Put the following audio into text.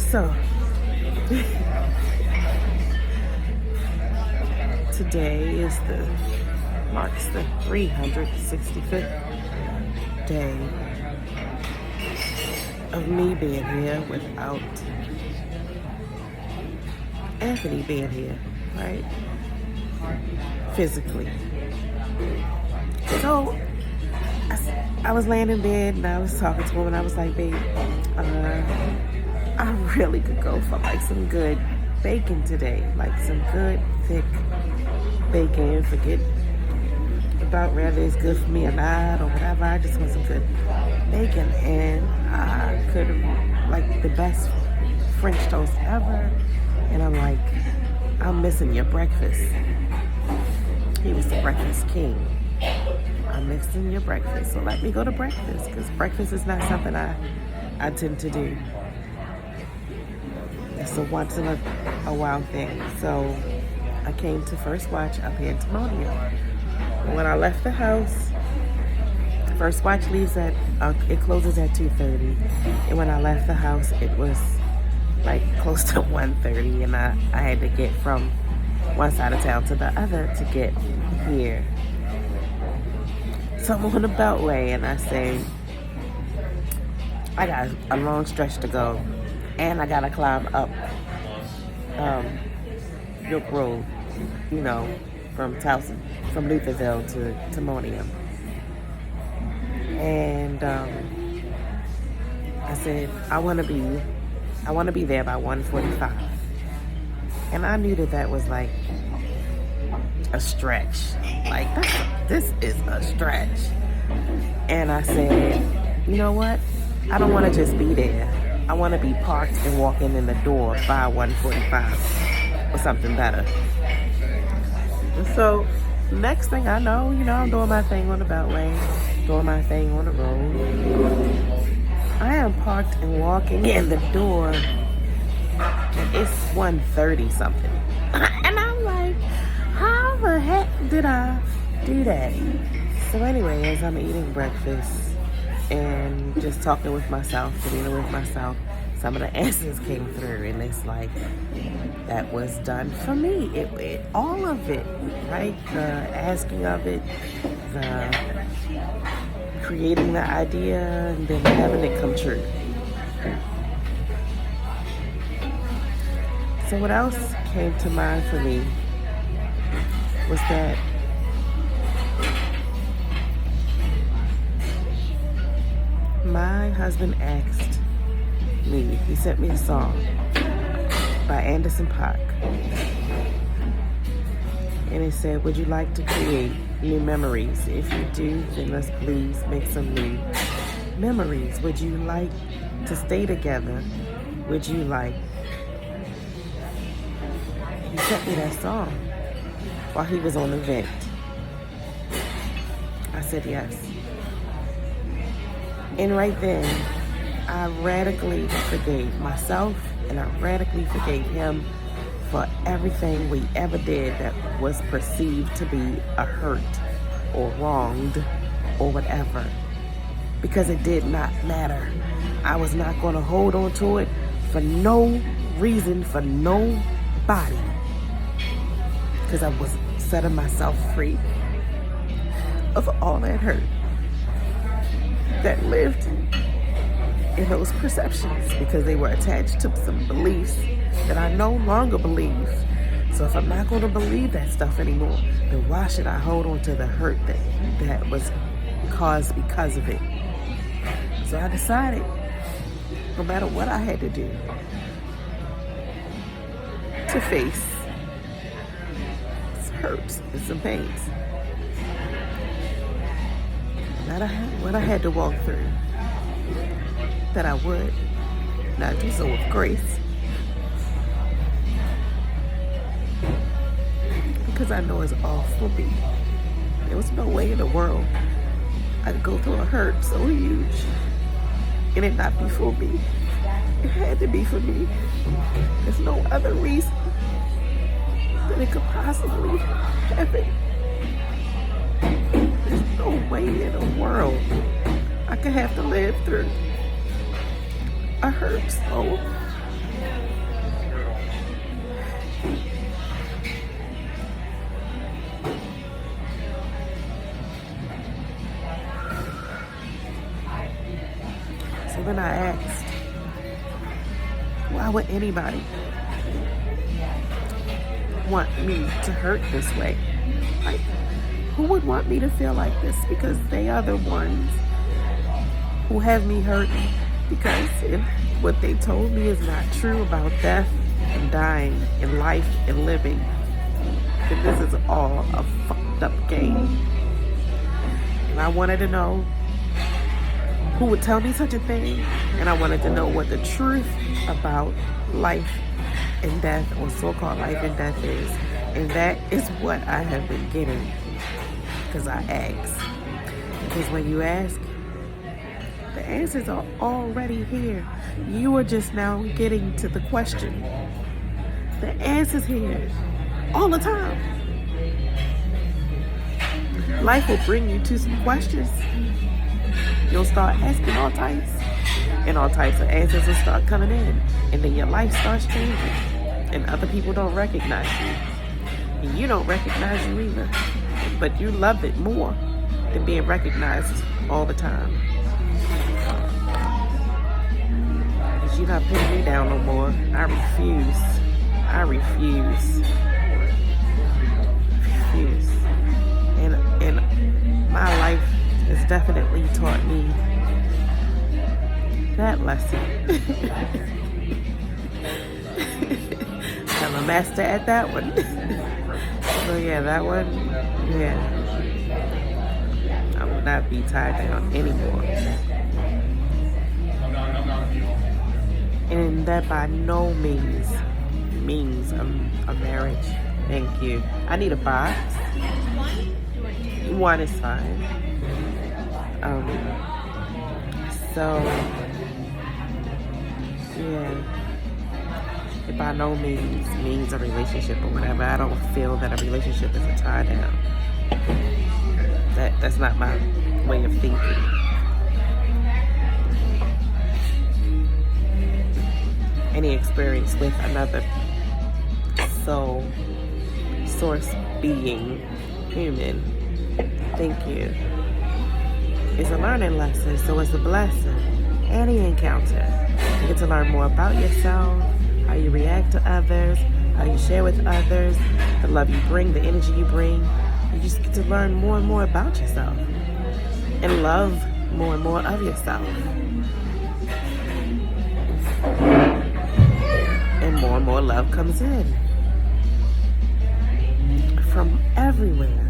So, today marks the 365th day of me being here without Anthony being here, right? Physically. So, I was laying in bed and I was talking to him and I was like, babe, I really could go for like some good bacon today. Like some good, thick bacon. Forget about whether it's good for me or not or whatever. I just want some good bacon. And I could have like the best French toast ever. And I'm like, I'm missing your breakfast. He was the breakfast king. I'm missing your breakfast. So let me go to breakfast because breakfast is not something I tend to do. It's a once in a while thing. So I came to First Watch up here in Timonium. When I left the house, First Watch leaves it closes at 2:30. And when I left the house, it was like close to 1:30, and I had to get from one side of town to the other to get here. So I'm on the Beltway, and I say, I got a long stretch to go, and I gotta climb up York Road, you know, from Lutherville to Timonium. And I said, I want to be there by 1:45. And I knew that was like a stretch. Like, this is a stretch. And I said, you know what? I don't want to just be there. I want to be parked and walking in the door by 1:45 or something better. And so, next thing I know, you know, I'm doing my thing on the Beltway, doing my thing on the road. I am parked and walking in the door, and it's 1:30 something. And I'm like, how the heck did I do that? So anyway, as I'm eating breakfast and just talking with myself, dealing with myself, some of the answers came through, and it's like, that was done for me. It all of it, right? The asking of it, the creating the idea, and then having it come true. So what else came to mind for me was that my husband asked me, he sent me a song by Anderson .Paak. And it said, would you like to create new memories? If you do, then let's please make some new memories. Would you like to stay together? Would you like? He sent me that song while he was on the vent. I said yes. And right then, I radically forgave myself and I radically forgave him for everything we ever did that was perceived to be a hurt or wronged or whatever. Because it did not matter. I was not going to hold on to it for no reason, for nobody. Because I was setting myself free of all that hurt that lived in those perceptions, because they were attached to some beliefs that I no longer believe. So if I'm not going to believe that stuff anymore, then why should I hold on to the hurt that was caused because of it? So I decided, no matter what I had to do to face some hurts and some pains, no matter what I had to walk through, that I would not do so with grace. Because I know it's all for me. There was no way in the world I could go through a hurt so huge and it not be for me. It had to be for me. There's no other reason that it could possibly happen. There's no way in the world I could have to live through a hurt so So then I asked, why would anybody want me to hurt this way? Like, who would want me to feel like this? Because they are the ones who have me hurting. Because if what they told me is not true about death and dying and life and living, then this is all a fucked up game. And I wanted to know who would tell me such a thing, and I wanted to know what the truth about life and death, or so-called life and death, is. And that is what I have been getting, because I asked. Because when you ask, the answers are already here. You are just now getting to the question. The answer's here all the time. Life will bring you to some questions. You'll start asking all types, and all types of answers will start coming in, and then your life starts changing, and other people don't recognize you, and you don't recognize you either, but you love it more than being recognized all the time. Because you're not putting me down no more. I refuse. I refuse. Refuse. And my life has definitely taught me that lesson. I'm a master at that one. So yeah, that one, yeah. I will not be tied down anymore. And that by no means means a marriage. Thank you. I need a box. One is fine. So yeah, it by no means a relationship or whatever. I don't feel that a relationship is a tie down. That's not my way of thinking. Any experience with another soul, source being, human, thank you, it's a learning lesson, so it's a blessing. Any encounter, you get to learn more about yourself, how you react to others, how you share with others, the love you bring, the energy you bring. You just get to learn more and more about yourself and love more and more of yourself. And more love comes in from everywhere.